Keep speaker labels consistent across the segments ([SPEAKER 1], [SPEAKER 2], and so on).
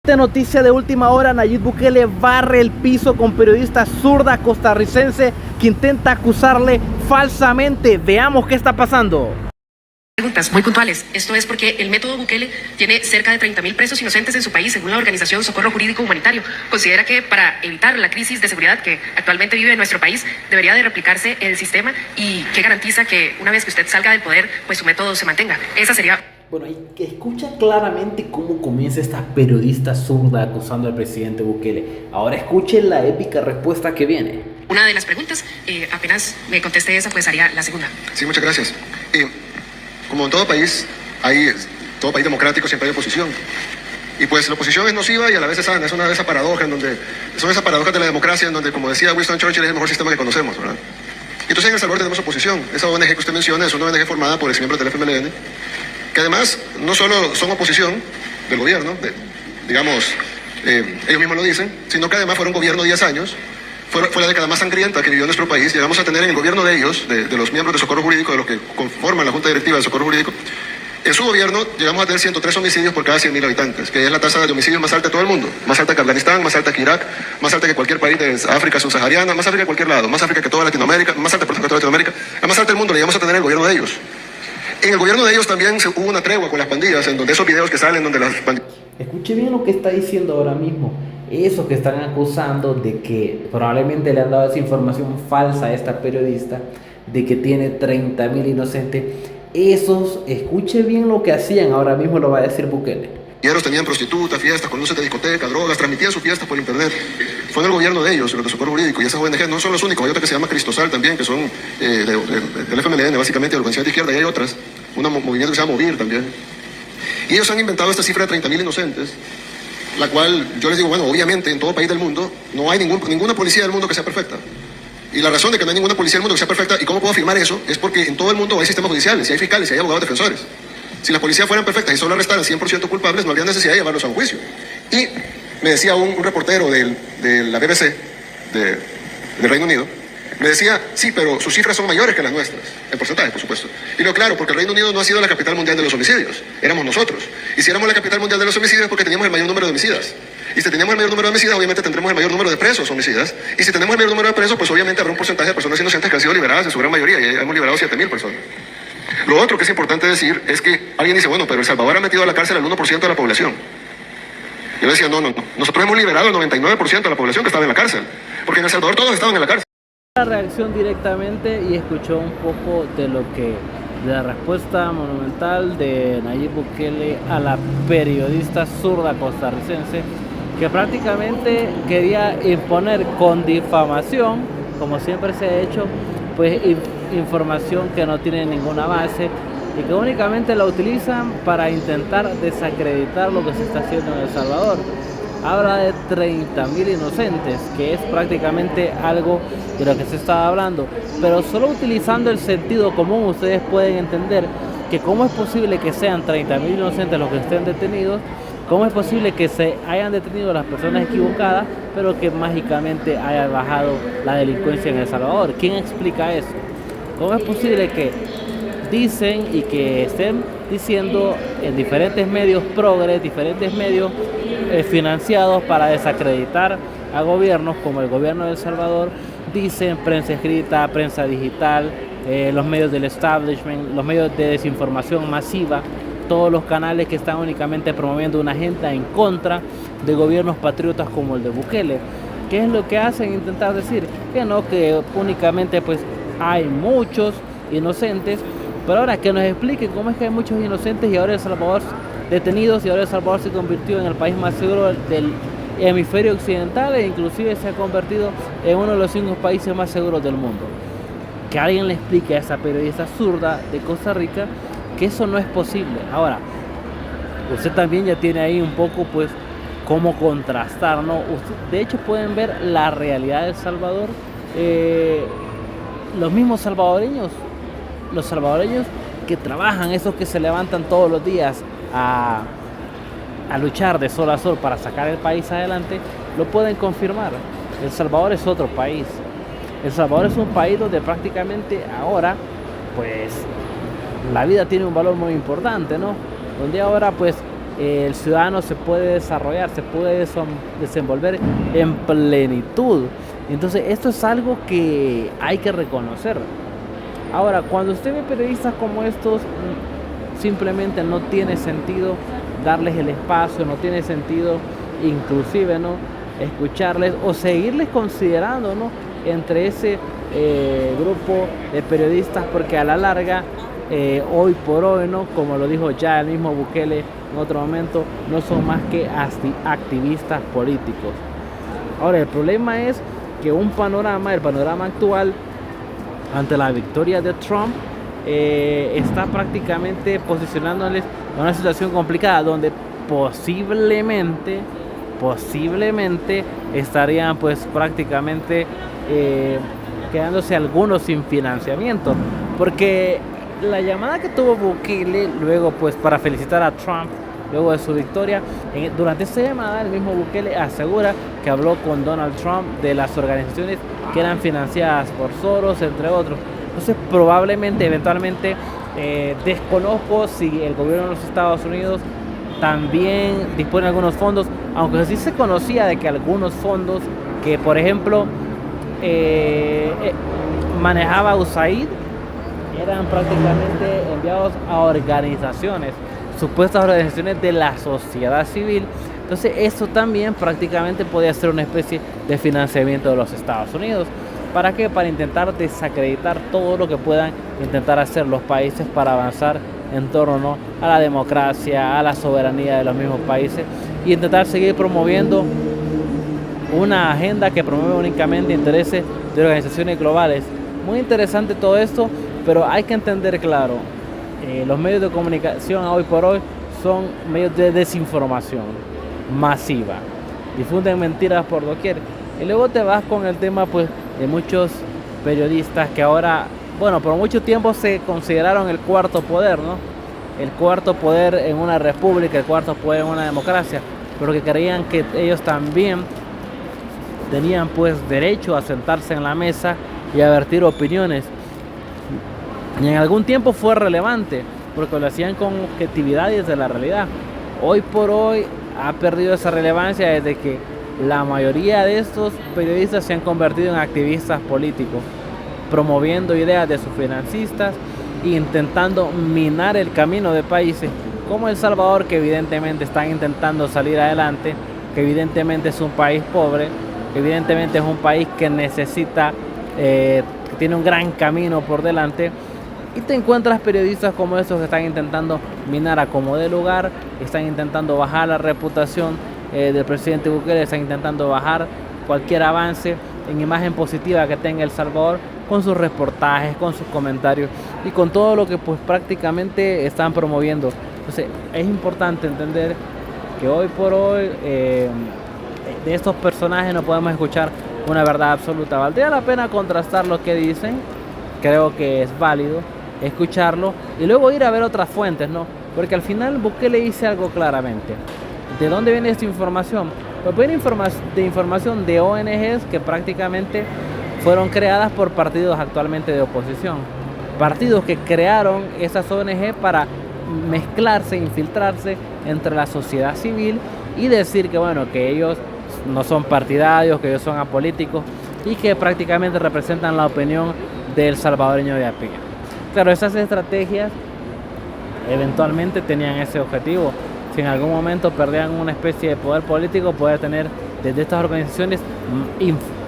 [SPEAKER 1] Noticia de última hora: Nayib Bukele barre el piso con periodista zurda costarricense que intenta acusarle falsamente. Veamos qué está pasando.
[SPEAKER 2] Preguntas muy puntuales. Esto es porque el método Bukele tiene cerca de 30.000 presos inocentes en su país, según la organización Socorro Jurídico Humanitario. Considera que para evitar la crisis de seguridad que actualmente vive nuestro país, debería de replicarse el sistema y que garantiza que una vez que usted salga del poder, pues su método se mantenga. Esa sería...
[SPEAKER 1] Bueno, ahí que escucha claramente cómo comienza esta periodista zurda acusando al presidente Bukele. Ahora escuchen la épica respuesta que viene.
[SPEAKER 2] Una de las preguntas, apenas me conteste esa, pues haría la segunda.
[SPEAKER 3] Sí, muchas gracias. Como en todo país democrático siempre hay oposición. Y pues la oposición es nociva y a la vez es sana. Es una de esas paradojas son esas paradojas de la democracia en donde, como decía Winston Churchill, es el mejor sistema que conocemos, ¿verdad? Y entonces en El Salvador tenemos oposición. Esa ONG que usted menciona es una ONG formada por exmiembros del FMLN, que además no solo son oposición del gobierno, ellos mismos lo dicen, sino que además fueron gobierno 10 años. Fue la década más sangrienta que vivió nuestro país. Llegamos a tener en el gobierno de ellos, de los miembros de Socorro Jurídico, de los que conforman la Junta Directiva de Socorro Jurídico, en su gobierno llegamos a tener 103 homicidios por cada 100.000 habitantes, que es la tasa de homicidios más alta de todo el mundo. Más alta que Afganistán, más alta que Irak, más alta que cualquier país de África subsahariana, más alta que cualquier lado, más alta que toda Latinoamérica, más alta que toda Latinoamérica, la más alta del mundo. La llegamos a tener en el gobierno de ellos. En el gobierno de ellos también hubo una tregua con las pandillas, en donde esos videos que salen donde las pandillas...
[SPEAKER 1] Escuche bien lo que está diciendo ahora mismo. Esos que están acusando de que probablemente le han dado esa información falsa a esta periodista, de que tiene 30.000 inocentes, esos, escuche bien lo que hacían, ahora mismo lo va a decir Bukele.
[SPEAKER 3] Ellos tenían prostitutas, fiestas, con luces de discoteca, drogas, transmitían sus fiestas por internet. Fue en el gobierno de ellos, los de Socorro Jurídico, y esas ONG no son los únicos. Hay otra que se llama Cristosal también, que son del FMLN, básicamente, de organización de izquierda, y hay otras, un movimiento que se llama Movir también. Y ellos han inventado esta cifra de 30.000 inocentes, la cual yo les digo, bueno, obviamente en todo país del mundo no hay ninguna policía del mundo que sea perfecta. Y la razón de que no hay ninguna policía del mundo que sea perfecta, y cómo puedo afirmar eso, es porque en todo el mundo hay sistemas judiciales, y hay fiscales, y hay abogados defensores. Si las policías fueran perfectas y solo arrestaran 100% culpables, no habría necesidad de llevarlos a un juicio. Y me decía un reportero de la BBC, del Reino Unido, me decía, sí, pero sus cifras son mayores que las nuestras, en porcentaje, por supuesto. Y digo, claro, porque el Reino Unido no ha sido la capital mundial de los homicidios, éramos nosotros. Y si éramos la capital mundial de los homicidios es porque teníamos el mayor número de homicidas. Y si teníamos el mayor número de homicidas, obviamente tendremos el mayor número de presos homicidas. Y si tenemos el mayor número de presos, pues obviamente habrá un porcentaje de personas inocentes que han sido liberadas en su gran mayoría, y hemos liberado 7.000 personas. Lo otro que es importante decir es que alguien dice, bueno, pero El Salvador ha metido a la cárcel al 1% de la población. Yo decía, no. Nosotros hemos liberado el 99% de la población que estaba en la cárcel. Porque en El Salvador todos estaban en la cárcel.
[SPEAKER 1] La reacción directamente y escuchó un poco de la respuesta monumental de Nayib Bukele a la periodista zurda costarricense, que prácticamente quería imponer con difamación, como siempre se ha hecho, pues información que no tiene ninguna base y que únicamente la utilizan para intentar desacreditar lo que se está haciendo en El Salvador. Habla de 30.000 inocentes, que es prácticamente algo de lo que se está hablando, pero solo utilizando el sentido común ustedes pueden entender que cómo es posible que sean 30.000 inocentes los que estén detenidos, cómo es posible que se hayan detenido a las personas equivocadas, pero que mágicamente haya bajado la delincuencia en El Salvador. ¿Quién explica eso? ¿Cómo es posible que dicen y que estén diciendo en diferentes medios progres, diferentes medios financiados para desacreditar a gobiernos como el gobierno de El Salvador? Dicen prensa escrita, prensa digital, los medios del establishment, los medios de desinformación masiva, todos los canales que están únicamente promoviendo una agenda en contra de gobiernos patriotas como el de Bukele. ¿Qué es lo que hacen? Intentar decir que no, que únicamente pues hay muchos inocentes, pero ahora que nos expliquen cómo es que hay muchos inocentes y ahora El Salvador detenidos, y ahora El Salvador se convirtió en el país más seguro del hemisferio occidental, e inclusive se ha convertido en uno de los 5 países más seguros del mundo. Que alguien le explique a esa periodista zurda de Costa Rica que eso no es posible. Ahora, usted también ya tiene ahí un poco pues cómo contrastar, ¿no? De hecho pueden ver la realidad de El Salvador, los mismos salvadoreños, los salvadoreños que trabajan, esos que se levantan todos los días a luchar de sol a sol para sacar el país adelante, lo pueden confirmar. El Salvador es otro país. El Salvador es un país donde prácticamente ahora pues la vida tiene un valor muy importante, ¿no? Donde ahora pues el ciudadano se puede desarrollar, se puede desenvolver en plenitud. Entonces esto es algo que hay que reconocer. Ahora, cuando usted ve periodistas como estos, simplemente no tiene sentido darles el espacio, no tiene sentido inclusive, ¿no?, escucharles o seguirles considerando, ¿no?, entre ese grupo de periodistas, porque a la larga, hoy por hoy, ¿no?, como lo dijo ya el mismo Bukele en otro momento, no son más que activistas políticos. Ahora, el problema es que el panorama actual, ante la victoria de Trump, está prácticamente posicionándoles en una situación complicada, donde posiblemente estarían pues prácticamente quedándose algunos sin financiamiento, porque la llamada que tuvo Bukele luego pues para felicitar a Trump luego de su victoria, durante esa llamada el mismo Bukele asegura que habló con Donald Trump de las organizaciones que eran financiadas por Soros, entre otros. Entonces probablemente, eventualmente, desconozco si el gobierno de los Estados Unidos también dispone de algunos fondos, aunque sí se conocía de que algunos fondos que, por ejemplo, manejaba USAID eran prácticamente enviados a organizaciones, supuestas organizaciones de la sociedad civil. Entonces eso también prácticamente podía ser una especie de financiamiento de los Estados Unidos. ¿Para qué? Para intentar desacreditar todo lo que puedan intentar hacer los países para avanzar en torno, ¿no?, a la democracia, a la soberanía de los mismos países, y intentar seguir promoviendo una agenda que promueve únicamente intereses de organizaciones globales. Muy interesante todo esto, pero hay que entender claro, los medios de comunicación hoy por hoy son medios de desinformación masiva, difunden mentiras por doquier, y luego te vas con el tema pues de muchos periodistas que ahora, bueno, por mucho tiempo se consideraron el cuarto poder, ¿no?, el cuarto poder en una república, el cuarto poder en una democracia, pero que creían que ellos también tenían pues derecho a sentarse en la mesa y a vertir opiniones. Y en algún tiempo fue relevante, porque lo hacían con objetividad y desde la realidad. Hoy por hoy ha perdido esa relevancia desde que la mayoría de estos periodistas se han convertido en activistas políticos, promoviendo ideas de sus financistas e intentando minar el camino de países como El Salvador, que evidentemente están intentando salir adelante, que evidentemente es un país pobre, que evidentemente es un país que necesita, que tiene un gran camino por delante. Y te encuentras periodistas como estos que están intentando minar a como de lugar, están intentando bajar la reputación del presidente Bukele, están intentando bajar cualquier avance en imagen positiva que tenga El Salvador, con sus reportajes, con sus comentarios y con todo lo que pues prácticamente están promoviendo. Entonces es importante entender que hoy por hoy de estos personajes no podemos escuchar una verdad absoluta. Valdría la pena contrastar lo que dicen, creo que es válido escucharlo y luego ir a ver otras fuentes, ¿no? Porque al final Bukele dice algo claramente. ¿De dónde viene esta información? Pues viene de información de ONGs que prácticamente fueron creadas por partidos actualmente de oposición. Partidos que crearon esas ONG para mezclarse, infiltrarse entre la sociedad civil y decir que, bueno, que ellos no son partidarios, que ellos son apolíticos y que prácticamente representan la opinión del salvadoreño de a pie. Claro, esas estrategias eventualmente tenían ese objetivo. Si en algún momento perdían una especie de poder político, poder tener desde estas organizaciones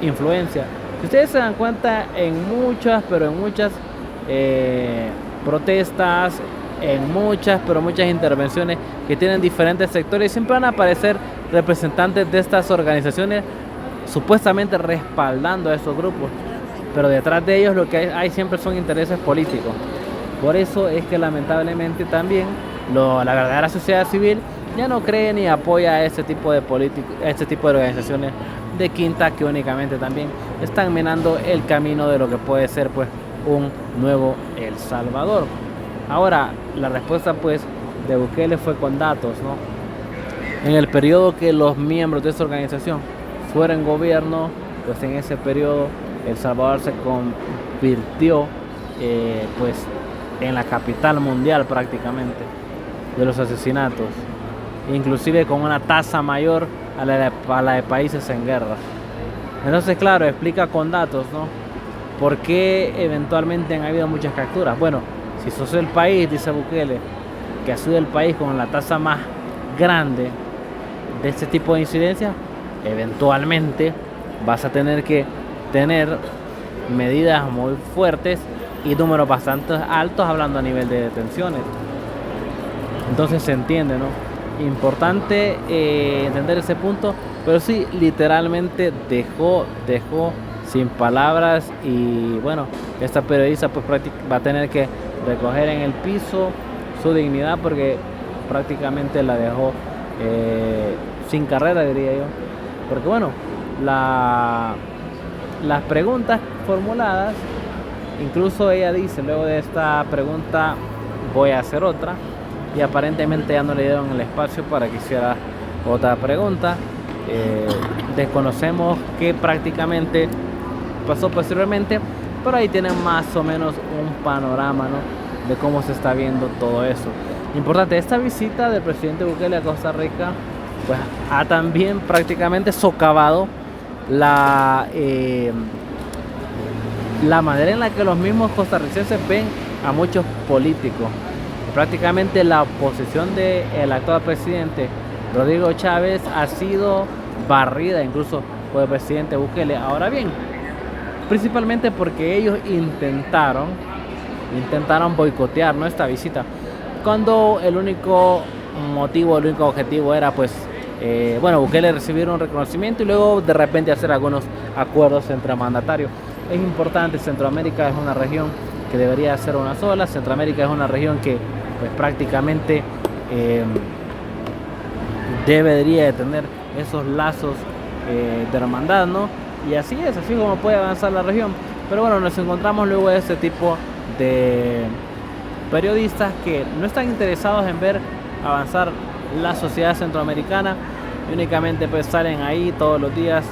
[SPEAKER 1] influencia. Si ustedes se dan cuenta, en muchas protestas, en muchas intervenciones que tienen diferentes sectores, siempre van a aparecer representantes de estas organizaciones supuestamente respaldando a esos grupos, pero detrás de ellos lo que hay siempre son intereses políticos. Por eso es que lamentablemente también la verdadera sociedad civil ya no cree ni apoya a este tipo de organizaciones de quinta que únicamente también están minando el camino de lo que puede ser pues un nuevo El Salvador. Ahora, la respuesta pues de Bukele fue con datos, ¿no? En el periodo que los miembros de esta organización fueron gobierno, pues en ese periodo El Salvador se convirtió pues en la capital mundial prácticamente de los asesinatos. inclusive con una tasa mayor a la de países en guerra. Entonces, claro, explica con datos, ¿no? ¿Por qué eventualmente han habido muchas capturas? Bueno, si sos el país, dice Bukele, que ha sido el país con la tasa más grande de este tipo de incidencias, eventualmente vas a tener que tener medidas muy fuertes y números bastante altos hablando a nivel de detenciones. Entonces se entiende, ¿no? Importante entender ese punto, pero sí, literalmente dejó sin palabras. Y bueno, esta periodista pues va a tener que recoger en el piso su dignidad, porque prácticamente la dejó sin carrera, diría yo, porque bueno, las preguntas formuladas, incluso ella dice, luego de esta pregunta voy a hacer otra, y aparentemente ya no le dieron el espacio para que hiciera otra pregunta. Desconocemos qué prácticamente pasó posteriormente, pero ahí tienen más o menos un panorama, ¿no?, de cómo se está viendo todo eso. Importante, esta visita del presidente Bukele a Costa Rica pues ha también prácticamente socavado la manera en la que los mismos costarricenses ven a muchos políticos. Prácticamente la oposición del actual presidente Rodrigo Chávez ha sido barrida incluso por el presidente Bukele. Ahora bien, principalmente porque ellos intentaron boicotear, ¿no?, esta visita, cuando el único motivo, el único objetivo era pues Bukele recibir un reconocimiento y luego de repente hacer algunos acuerdos entre mandatarios. Es importante, Centroamérica es una región que debería ser una sola. Centroamérica es una región que pues prácticamente debería de tener esos lazos de hermandad, ¿no? Y así es, así como puede avanzar la región. Pero bueno, nos encontramos luego de este tipo de periodistas que no están interesados en ver avanzar la sociedad centroamericana, y únicamente pues salen ahí todos los días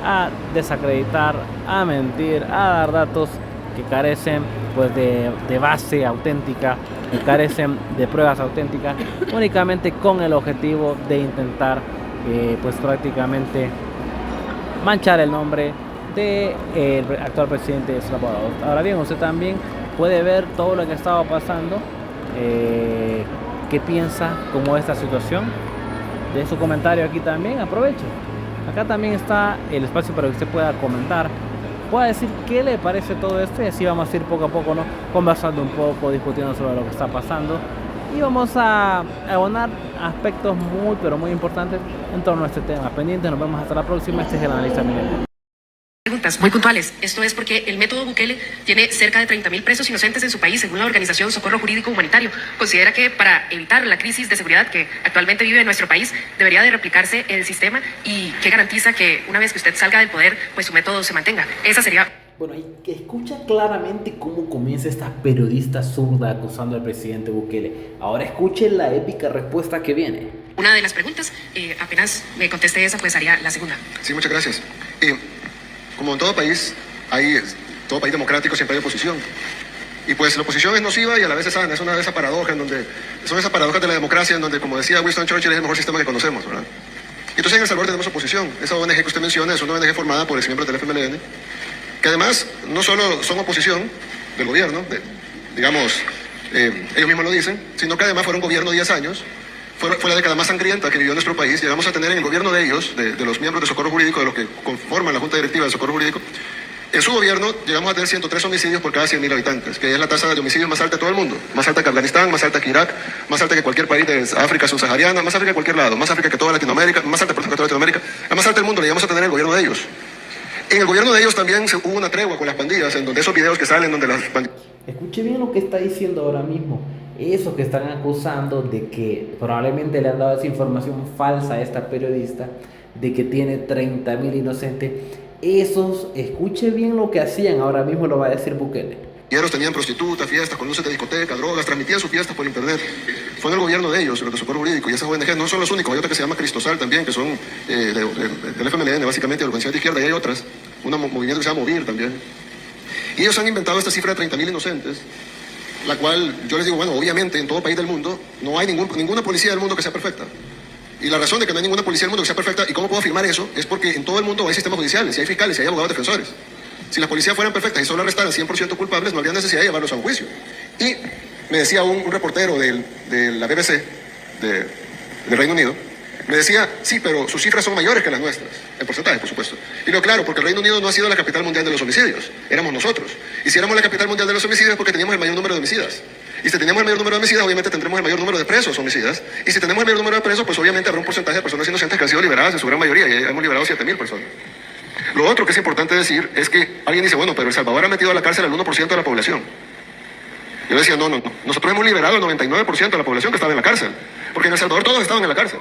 [SPEAKER 1] a desacreditar, a mentir, a dar datos que carecen pues de base auténtica, que carecen de pruebas auténticas, únicamente con el objetivo de intentar pues prácticamente manchar el nombre del actual presidente de El Salvador. Ahora bien, usted también puede ver todo lo que estaba pasando. ¿Qué piensa como esta situación? De su comentario aquí también, aproveche. Acá también está el espacio para que usted pueda comentar, pueda decir qué le parece todo esto, y así vamos a ir poco a poco, ¿no?, conversando un poco, discutiendo sobre lo que está pasando, y vamos a abonar aspectos muy pero muy importantes en torno a este tema. Pendientes, nos vemos hasta la próxima. Este es el analista Miguel.
[SPEAKER 2] Preguntas muy puntuales. Esto es porque el método Bukele tiene cerca de 30.000 presos inocentes en su país, según la organización Socorro Jurídico Humanitario. Considera que para evitar la crisis de seguridad que actualmente vive nuestro país, debería de replicarse el sistema, y que garantiza que una vez que usted salga del poder, pues su método se mantenga. Esa sería...
[SPEAKER 1] Bueno, ahí que escucha claramente cómo comienza esta periodista zurda acusando al presidente Bukele. Ahora escuche la épica respuesta que viene.
[SPEAKER 2] Una de las preguntas, apenas me conteste esa, pues haría la segunda.
[SPEAKER 3] Sí, muchas gracias. Como en todo país democrático siempre hay oposición. Y pues la oposición es nociva y a la vez es sana. Es una de esas paradojas son esas paradojas de la democracia en donde, como decía Winston Churchill, es el mejor sistema que conocemos, ¿verdad? Y entonces en El Salvador tenemos oposición. Esa ONG que usted menciona es una ONG formada por exmiembros del FMLN, que además no solo son oposición del gobierno, ellos mismos lo dicen, sino que además fueron gobierno 10 años. Fue la década más sangrienta que vivió nuestro país. Llegamos a tener en el gobierno de ellos, de los miembros de Socorro Jurídico, de los que conforman la Junta Directiva de Socorro Jurídico, en su gobierno llegamos a tener 103 homicidios por cada 100.000 habitantes, que es la tasa de homicidios más alta de todo el mundo. Más alta que Afganistán, más alta que Irak, más alta que cualquier país de África subsahariana, más alta que cualquier lado, más alta que toda Latinoamérica, más alta que toda Latinoamérica, la más alta del mundo. Le llegamos a tener en el gobierno de ellos. En el gobierno de ellos también hubo una tregua con las pandillas, en donde esos videos que salen donde las pandillas...
[SPEAKER 1] Escuche bien lo que está diciendo ahora mismo. Esos que están acusando de que probablemente le han dado esa información falsa a esta periodista, de que tiene 30.000 inocentes, esos, escuche bien lo que hacían, ahora mismo lo va a decir Bukele.
[SPEAKER 3] Ellos tenían prostitutas, fiestas, con luces de discoteca, drogas, transmitían sus fiestas por internet. Fue en el gobierno de ellos, los de Socorro Jurídico, y esas ONG no son los únicos. Hay otra que se llama Cristosal también, que son del FMLN, básicamente, de organización de izquierda, y hay otras, un movimiento que se llama Movir también. Y ellos han inventado esta cifra de 30.000 inocentes, la cual yo les digo, bueno, obviamente en todo país del mundo no hay ninguna policía del mundo que sea perfecta. Y la razón de que no hay ninguna policía del mundo que sea perfecta, ¿y cómo puedo afirmar eso? Es porque en todo el mundo hay sistemas judiciales, y hay fiscales, y hay abogados defensores. Si las policías fueran perfectas y solo arrestaran 100% culpables, no habría necesidad de llevarlos a un juicio. Y me decía un reportero de la BBC, del Reino Unido, me decía, sí, pero sus cifras son mayores que las nuestras, en porcentaje, por supuesto. Y digo, claro, porque el Reino Unido no ha sido la capital mundial de los homicidios, éramos nosotros. Y si éramos la capital mundial de los homicidios es porque teníamos el mayor número de homicidas. Y si tenemos el mayor número de homicidas, obviamente tendremos el mayor número de presos homicidas. Y si tenemos el mayor número de presos, pues obviamente habrá un porcentaje de personas inocentes que han sido liberadas en su gran mayoría, y hemos liberado 7.000 personas. Lo otro que es importante decir es que alguien dice, bueno, pero El Salvador ha metido a la cárcel al 1% de la población. Yo decía, no. Nosotros hemos liberado al 99% de la población que estaba en la cárcel. Porque en El Salvador todos estaban en la cárcel.